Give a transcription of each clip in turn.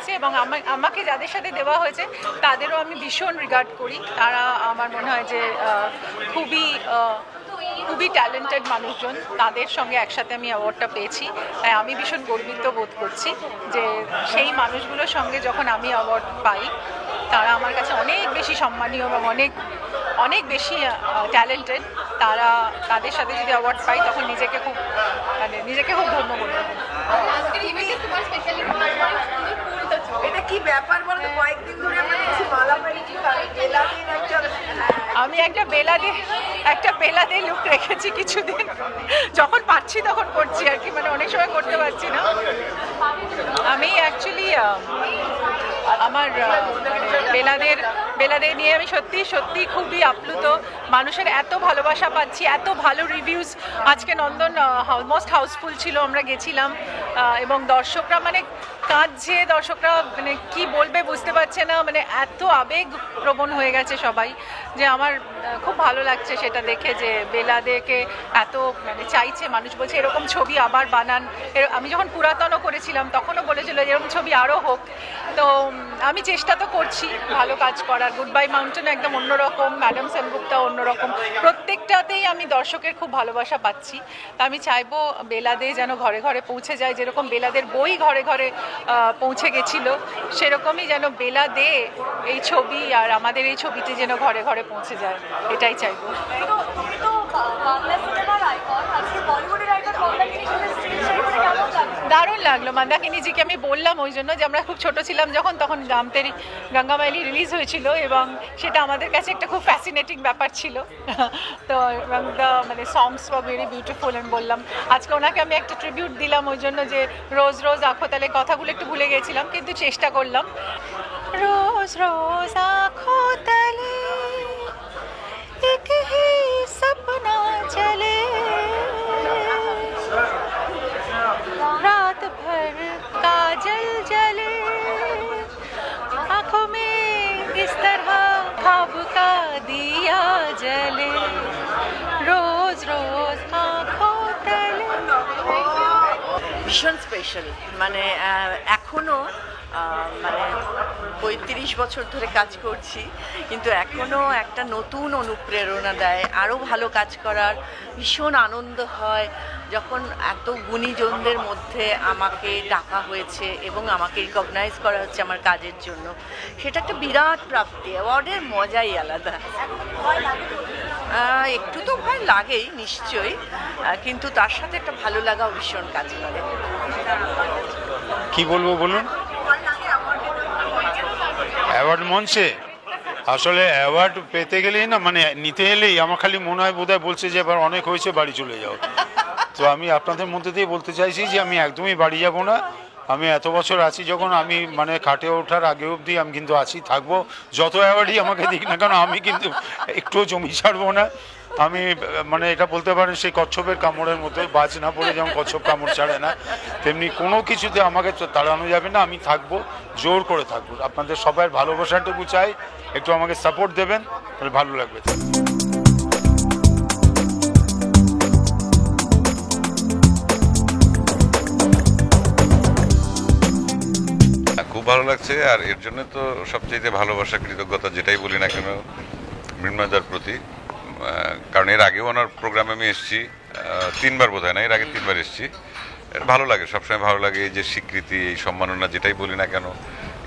হয়েছে এবং আমাকে যাদের সাথে দেওয়া হয়েছে তাদেরও আমি ভীষণ রিগার্ড করি। তারা আমার মনে হয় যে খুবই খুবই ট্যালেন্টেড মানুষজন, তাদের সঙ্গে একসাথে আমি অ্যাওয়ার্ডটা পেয়েছি। তাই আমি ভীষণ গর্বিত বোধ করছি যে সেই মানুষগুলোর সঙ্গে যখন আমি অ্যাওয়ার্ড পাই তারা আমার কাছে অনেক বেশি সম্মানীয় এবং অনেক অনেক বেশি ট্যালেন্টেড। তাদের সাথে যদি অ্যাওয়ার্ড পাই তখন নিজেকে খুব ধন্য মনে করি। এটা কি ব্যাপার বলতো, কয়েকদিন ধরে আমরা কিছু মালামারি কি আমি একটা বেলাদে লুক রেখেছি কিছুদিন, যখন পাচ্ছি তখন করছি আর কি, মানে অনেক সময় করতে পারছি না। আমি অ্যাকচুয়ালি আমার বেলাদের নিয়ে আমি সত্যি খুবই আপ্লুত। মানুষের এত ভালোবাসা পাচ্ছি, এত ভালো রিভিউজ। আজকে নন্দন অলমোস্ট হাউসফুল ছিল, আমরা গেছিলাম এবং দর্শকরা দর্শকরা মানে কি বলবে বুঝতে পারছে না, মানে এত আবেগপ্রবণ হয়ে গেছে সবাই যে আমার খুব ভালো লাগছে সেটা দেখে যে বেলাদেকে এত মানে চাইছে মানুষ। বলছে এরকম ছবি আবার বানান। আমি যখন পুরাতনও করেছিলাম তখনও বলেছিল এরকম ছবি আরও হোক। তো আমি চেষ্টা তো করছি ভালো কাজ করার। গুড বাই মাউন্টেন একদম অন্যরকম, ম্যাডাম সেনগুপ্তা অন্যরকম, প্রত্যেকটাতেই আমি দর্শকের খুব ভালোবাসা পাচ্ছি। তা আমি চাইবো বেলাদে যেন ঘরে ঘরে পৌঁছে যায়, যেরকম বেলাদের বই ঘরে ঘরে পৌঁছে গেছিল সেরকমই যেন বেলাদে এই ছবি আর আমাদের এই ছবিটি যেন ঘরে ঘরে পৌঁছে যায়, এটাই চাইবো। দারুণ লাগলো মন্দাকিনীজিকে আমি বললাম ওই জন্য যে আমরা খুব ছোট ছিলাম যখন, তখন গঙ্গামাইলি রিলিজ হয়েছিল এবং সেটা আমাদের কাছে একটা খুব ফ্যাসিনেটিং ব্যাপার ছিল। তো এবং মানে সংস ওয়ার ভেরি বিউটিফুল। আমি বললাম আজকে ওনাকে আমি একটা ট্রিবিউট দিলাম ওই জন্য যে রোজ রোজ আঁখো তালে, কথাগুলো একটু ভুলে গেছিলাম কিন্তু চেষ্টা করলাম। রোজ রোজ আঁখো তালে এক হি সপনা চলে, रात भर काजल जले, आँखों में इस तरह ख्वाब का दिया जले, रोज रोज आँखों तले। ভীষণ স্পেশাল, মানে এখনো মানে 35 বছর ধরে কাজ করছি কিন্তু এখনো একটা নতুন অনুপ্রেরণা দেয় আরও ভালো কাজ করার। ভীষণ আনন্দ হয় যখন এত গুণীজনদের মধ্যে আমাকে ডাকা হয়েছে এবং আমাকে রিকগনাইজ করা হচ্ছে আমার কাজের জন্য। সেটা একটা বিরাট প্রাপ্তি, অ্যাওয়ার্ডের মজাই আলাদা। একটু তো ভয় লাগেই নিশ্চয়ই, কিন্তু তার সাথে একটা ভালো লাগাও ভীষণ কাজ করে। কি বলবো বলুন, অ্যাওয়ার্ড মঞ্চে আসলে অ্যাওয়ার্ড পেতে গেলেই না, মানে নিতে এলেই আমার খালি মনে হয় বোধহয় বলছে যে এবার অনেক হয়েছে বাড়ি চলে যাও। তো আমি আপনাদের মধ্যে দিয়ে বলতে চাইছি যে আমি একদমই বাড়ি যাব না। আমি এত বছর আছি যখন, আমি মানে খাটে ওঠার আগে অবধি আমি কিন্তু আছি, থাকবো। যত অ্যাওয়ার্ডই আমাকে দিক না কেন আমি কিন্তু একটুও জমি ছাড়বো না। আমি মানে এটা বলতে পারেন সেই কচ্ছপের কামড়ের মতো, বাজ না পড়ে যেমন কচ্ছপ কামড় ছাড়ে না, তেমনি কোনো কিছুতে আমাকে তাড়ানো যাবে না। আমি থাকবো, জোর করে থাকবো। আপনাদের সবাই ভালোবাসাটুকু চাই, একটু আমাকে সাপোর্ট দেবেন, তাহলে ভালো লাগবে। খুব ভালো লাগছে, আর এর জন্য তো সবচেয়ে ভালোবাসা, কৃতজ্ঞতা যেটাই বলি না কেন মৃন্ময়দার প্রতি। কারণ এর আগেও ওনার প্রোগ্রামে আমি এসেছি 3 বার, বোধ হয় না, এর আগে 3 বার এসেছি। ভালো লাগে, সবসময় ভালো লাগে। এই যে স্বীকৃতি, এই সম্মাননা যেটাই বলি না কেন,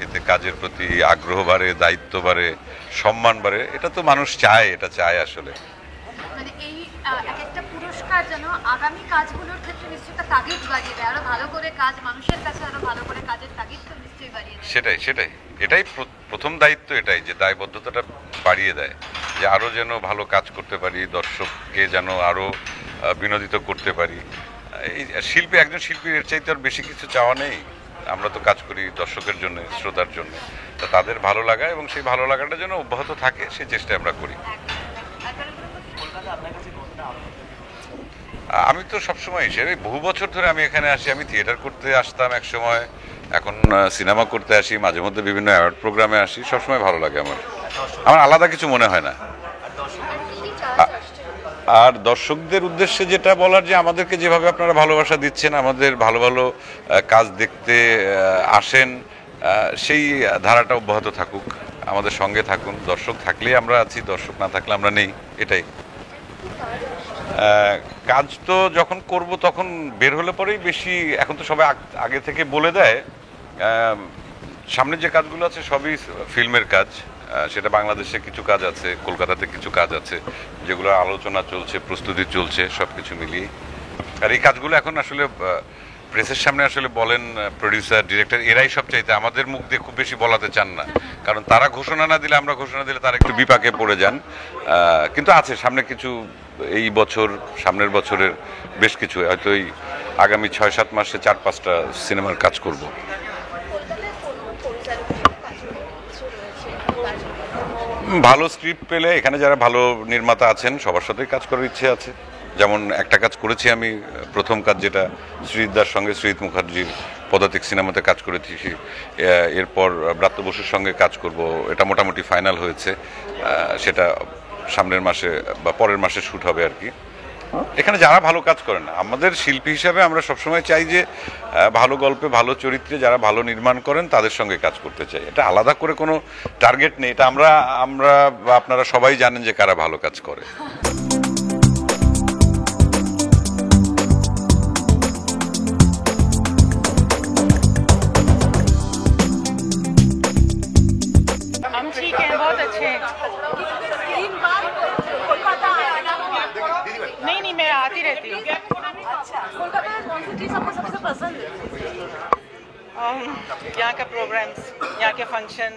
এতে কাজের প্রতি আগ্রহ বাড়ে, দায়িত্ব বাড়ে, সম্মান বাড়ে। এটা তো মানুষ চায়, এটা চায় আসলে। মানে এই একটা পুরস্কার যেন আগামী কাজগুলোর ক্ষেত্রে নিশ্চয়ই একটা তাগিদ বাড়িয়ে দেয়, আরো ভালো করে কাজ, মানুষের কাছে আরো ভালো করে কাজের তাগিদ তো নিশ্চয়ই বাড়িয়ে দেয়। সেটাই এটাই প্রথম দায়িত্ব, এটাই যে দায়বদ্ধতাটা বাড়িয়ে দেয়, যে আরও যেন ভালো কাজ করতে পারি, দর্শককে যেন আরও বিনোদিত করতে পারি। এই শিল্পী, একজন শিল্পীর এর চাইতে আর বেশি কিছু চাওয়া নেই। আমরা তো কাজ করি দর্শকের জন্য, শ্রোতার জন্য। তা তাদের ভালো লাগা এবং সেই ভালো লাগাটা যেন অব্যাহত থাকে, সেই চেষ্টা আমরা করি। আমি তো সবসময় হিসেবে বহু বছর ধরে আমি এখানে আসি। আমি থিয়েটার করতে আসতাম এক সময়, এখন সিনেমা করতে আসি, মাঝে মধ্যে বিভিন্ন অ্যাওয়ার্ড প্রোগ্রামে আসি। সবসময় ভালো লাগে আমার আলাদা কিছু মনে হয় না। আর দর্শকদের উদ্দেশ্যে যেটা বলার, যে আমাদেরকে যেভাবে আপনারা ভালোবাসা দিচ্ছেন, আমাদের ভালো ভালো কাজ দেখতে আসেন, সেই ধারাটা অব্যাহত থাকুক, আমাদের সঙ্গে থাকুন। দর্শক থাকলেই আমরা আছি, দর্শক না থাকলে আমরা নেই, এটাই। কাজ তো যখন করব তখন বের হলে পরেই বেশি, এখন তো সবাই আগে থেকে বলে দেয়। সামনে যে কাজগুলো আছে সবই ফিল্মের কাজ, সেটা বাংলাদেশে কিছু কাজ আছে, কলকাতাতে কিছু কাজ আছে, যেগুলো আলোচনা চলছে, প্রস্তুতি চলছে, সব কিছু মিলিয়ে। আর এই কাজগুলো এখন আসলে প্রেসের সামনে আসলে বলেন প্রডিউসার, ডিরেক্টর, এরাই সব চাইতে, আমাদের মুখ দিয়ে খুব বেশি বলাতে চান না, কারণ তারা ঘোষণা না দিলে, আমরা ঘোষণা দিলে তারা একটু বিপাকে পড়ে যান। কিন্তু আছে সামনে কিছু, এই বছর, সামনের বছরের বেশ কিছু, হয়তো এই আগামী 6-7 মাসে 4-5টা সিনেমার কাজ করব। ভালো স্ক্রিপ্ট পেলে, এখানে যারা ভালো নির্মাতা আছেন সবার সাথেই কাজ করার ইচ্ছে আছে। যেমন একটা কাজ করেছি আমি, প্রথম কাজ যেটা শ্রীদার সঙ্গে, শ্রীত মুখার্জির পদাতিক সিনেমাতে কাজ করেছি, এরপর ব্রাত্য বসুর সঙ্গে কাজ করব, এটা মোটামুটি ফাইনাল হয়েছে। সেটা সামনের মাসে বা পরের মাসে শ্যুট হবে আর কি। এখানে যারা ভালো কাজ করেন, আমাদের শিল্পী হিসাবে আমরা সবসময় চাই যে ভালো গল্পে, ভালো চরিত্রে যারা ভালো নির্মাণ করেন তাদের সঙ্গে কাজ করতে চাই। এটা আলাদা করে কোনো টার্গেট নেই, এটা আমরা বা আপনারা সবাই জানেন যে কারা ভালো কাজ করে। हम ठीक हैं, बहुत अच्छे हैं। नहीं मैं आती रहती हूँ। यहाँ का प्रोग्राम्स, यहाँ के फंक्शन,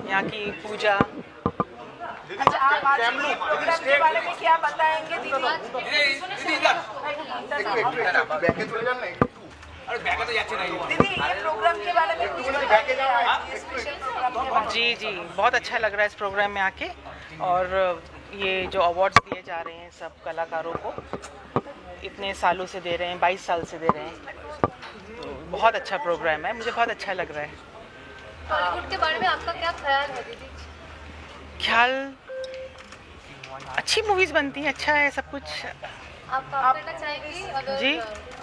यहाँ की पूजा। अच्छा, आप आज प्रोग्राम के बारे में क्या बताएंगे दीदी? दीदी, ये प्रोग्राम के बारे में कुछ बताइए, आज ये स्पेशल प्रोग्राम के बारे में। जी बहुत अच्छा लग रहा है इस प्रोग्राम में आके, और ये जो अवार्ड्स दिए जा रहे हैं सब कलाकारों को, इतने सालों से दे रहे हैं, 22 साल से दे रहे हैं, तो बहुत अच्छा प्रोग्राम है, मुझे बहुत अच्छा लग रहा है। बॉलीवुड के बारे में आपका क्या ख्याल है दीदी? ख्याल, अच्छी मूवीज बनती हैं, अच्छा है सब कुछ। आप काम करना चाहेंगी अगर जी।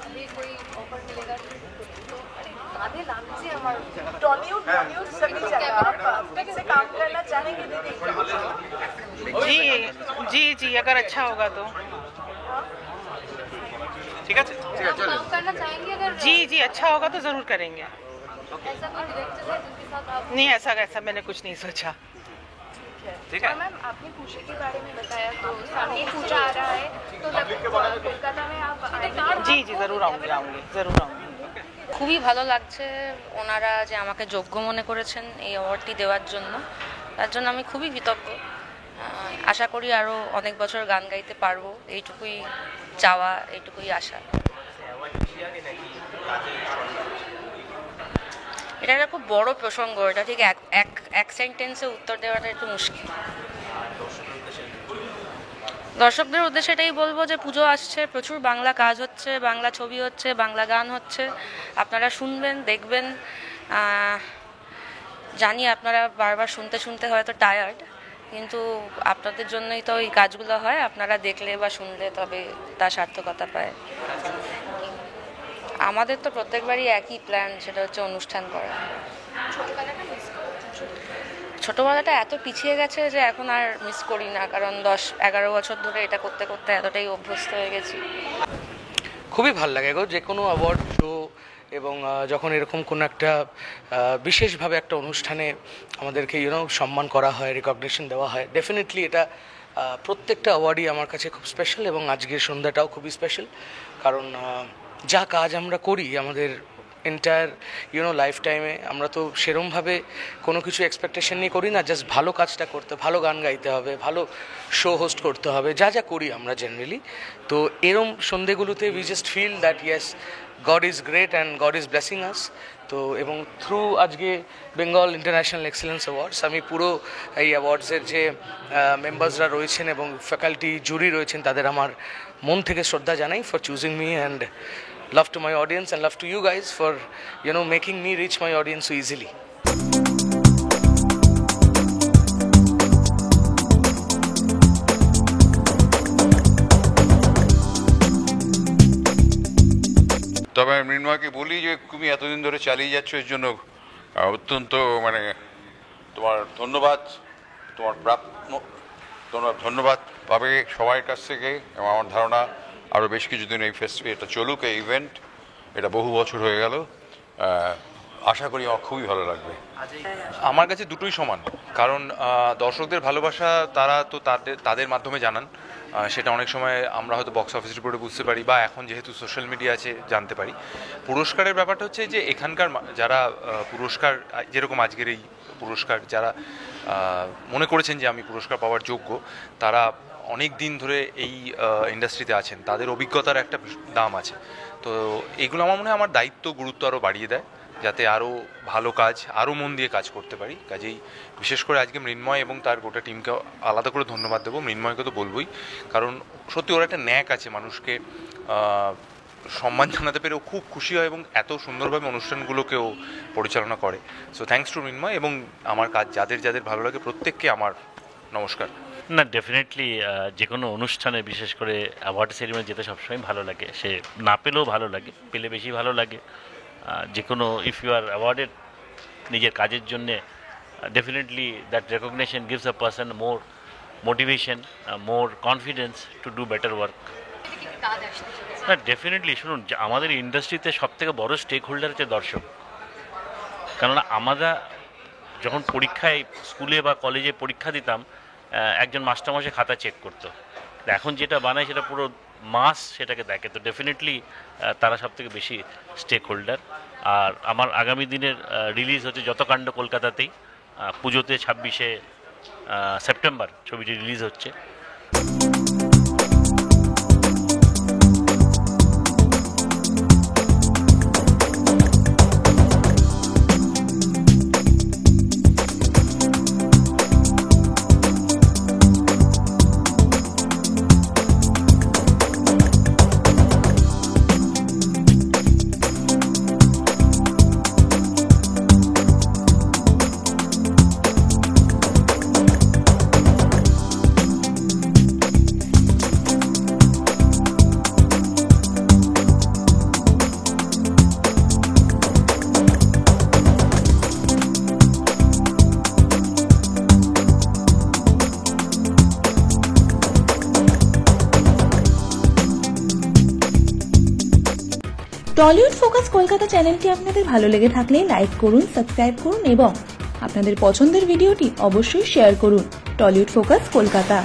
अभी कोई ऑफर मिलेगा तो? आधे लाख से हमारे टॉलीवुड बॉलीवुड सभी जगह आप फिर से काम करना चाहेंगे दीदी? जी अगर अच्छा होगा तो। आप काम करना चाहेंगे अगर जी अच्छा होगा तो ज़रूर करेंगे। ऐसा कोई डायरेक्टर है जिनके साथ आप? नहीं ऐसा मैंने कुछ नहीं सोचा। और मैम, आपने पूजा के बारे में बताया, तो सामने पूजा आ रहा है, तो कोलकाता में आप जी ज़रूर आऊँगी ज़रूर आऊँगी। খুবই ভালো লাগছে ওনারা যে আমাকে যোগ্য মনে করেছেন এই অ্যাওয়ার্ডটি দেওয়ার জন্য, তার জন্য আমি খুবই কৃতজ্ঞ। আশা করি আরও অনেক বছর গান গাইতে পারবো, এইটুকুই চাওয়া, এইটুকুই আশা। এটা একটা খুব বড় প্রসঙ্গ, এটা ঠিক এক সেন্টেন্সে উত্তর দেওয়াটা একটু মুশকিল। দর্শকদের উদ্দেশ্যে এটাই বলবো যে পুজো আসছে, প্রচুর বাংলা কাজ হচ্ছে, বাংলা ছবি হচ্ছে, বাংলা গান হচ্ছে, আপনারা শুনবেন, দেখবেন। জানি আপনারা বারবার শুনতে হয়তো টায়ার্ড, কিন্তু আপনাদের জন্যই তো এই কাজগুলো হয়, আপনারা দেখলে বা শুনলে তবে তা সার্থকতা পায়। আমাদের তো প্রত্যেকবারই একই প্ল্যান, সেটা হচ্ছে অনুষ্ঠান করা। ছোটোবেলাটা এত পিছিয়ে গেছে যে এখন আর মিস করি না, কারণ 10-11 বছর ধরে এটা করতে করতে এতটাই অভ্যস্ত হয়ে গেছি। খুবই ভালো লাগে গো, যে কোনো অ্যাওয়ার্ড শো এবং যখন এরকম কোনো একটা বিশেষভাবে একটা অনুষ্ঠানে আমাদেরকে সম্মান করা হয়, রেকগনিশন দেওয়া হয়, ডেফিনেটলি এটা প্রত্যেকটা অ্যাওয়ার্ডই আমার কাছে খুব স্পেশাল, এবং আজকের সন্ধ্যাটাও খুবই স্পেশাল। কারণ যা কাজ আমরা করি আমাদের এন্টায়ার লাইফ টাইমে, আমরা তো সেরমভাবে কোনো কিছু এক্সপেকটেশন নিয়ে করি না, জাস্ট ভালো কাজটা করতে, ভালো গান গাইতে হবে, ভালো শো হোস্ট করতে হবে, যা করি আমরা জেনারেলি। তো এরম সন্ধ্যেগুলোতে we just feel that yes, God is great and God is blessing us. তো এবং থ্রু আজকে বেঙ্গল ইন্টারন্যাশনাল এক্সেলেন্স অ্যাওয়ার্ডস, আমি পুরো এই অ্যাওয়ার্ডসের যে মেম্বার্সরা রয়েছেন এবং ফ্যাকাল্টি জুরি রয়েছেন, তাদের আমার মন থেকে শ্রদ্ধা জানাই for choosing me, and love to my audience and love to you guys for making me reach my audience so easily. তবে মৃন্ময়কে বলি যে তুমি এতদিন ধরে চালিয়ে যাচ্ছ, এর জন্য অত্যন্ত মানে তোমার ধন্যবাদ, তোমার ধন্যবাদ পাবে সবার কাছ থেকে, এবং আমার ধারণা আরও বেশ কিছুদিন এই ফেস্টিভ্যাল এটা চলুক, এই ইভেন্ট এটা বহু বছর হয়ে গেল। আশা করি আমার খুবই ভালো লাগবে। আমার কাছে দুটোই সমান, কারণ দর্শকদের ভালোবাসা তারা তো তাদের মাধ্যমে জানান, সেটা অনেক সময় আমরা হয়তো বক্স অফিস রিপোর্টে বুঝতে পারি, বা এখন যেহেতু সোশ্যাল মিডিয়া আছে জানতে পারি। পুরস্কারের ব্যাপারটা হচ্ছে যে এখানকার যারা পুরস্কার, যেরকম আজকের এই পুরস্কার যারা মনে করেছেন যে আমি পুরস্কার পাওয়ার যোগ্য, তারা অনেক দিন ধরে এই ইন্ডাস্ট্রিতে আছেন, তাদের অভিজ্ঞতার একটা দাম আছে। তো এগুলো আমার মনে হয় আমার দায়িত্ব গুরুত্ব আরও বাড়িয়ে দেয়, যাতে আরও ভালো কাজ, আরও মন দিয়ে কাজ করতে পারি। কাজেই বিশেষ করে আজকে মৃন্ময় এবং তার গোটা টিমকে আলাদা করে ধন্যবাদ দেবো। মৃন্ময়কে তো বলবোই, কারণ সত্যি ওর একটা ন্যাক আছে মানুষকে সম্মান জানাতে পেরেও খুব খুশি হয়, এবং এত সুন্দরভাবে অনুষ্ঠানগুলোকেও পরিচালনা করে। সো থ্যাঙ্কস টু মৃন্ময়, এবং আমার কাজ যাদের যাদের ভালো লাগে প্রত্যেককে আমার নমস্কার। না, ডেফিনেটলি যে কোনো অনুষ্ঠানে, বিশেষ করে অ্যাওয়ার্ড সেরিমনি যেতে সবসময় ভালো লাগে, সে না পেলেও ভালো লাগে, পেলে বেশি ভালো লাগে। যে কোনো ইফ ইউ আর অ্যাওয়ার্ডেড নিজের কাজের জন্যে, definitely that recognition gives a person more motivation, more confidence to do better work. না, ডেফিনেটলি শুনুন, আমাদের ইন্ডাস্ট্রিতে সবথেকে বড় স্টেক হোল্ডার হচ্ছে দর্শক। কেননা আমরা যখন পরীক্ষায় স্কুলে বা কলেজে পরীক্ষা দিতাম, একজন মাস্টারমশাই খাতা চেক করতো। এখন যেটা বানায় সেটা পুরো মাস সেটাকে দেখে। তো ডেফিনেটলি তারা সব থেকে বেশি স্টেক হোল্ডার। আর আমার আগামী দিনের রিলিজ হচ্ছে যতকাণ্ড কলকাতাতেই, পুজোতে 26শে সেপ্টেম্বর ছবিটি রিলিজ হচ্ছে। টলিউড ফোকাস কলকাতা চ্যানেলটি আপনাদের ভালো লেগে থাকলে লাইক করুন, সাবস্ক্রাইব করুন এবং আপনাদের পছন্দের ভিডিওটি অবশ্যই শেয়ার করুন। Tollywood focus Kolkata.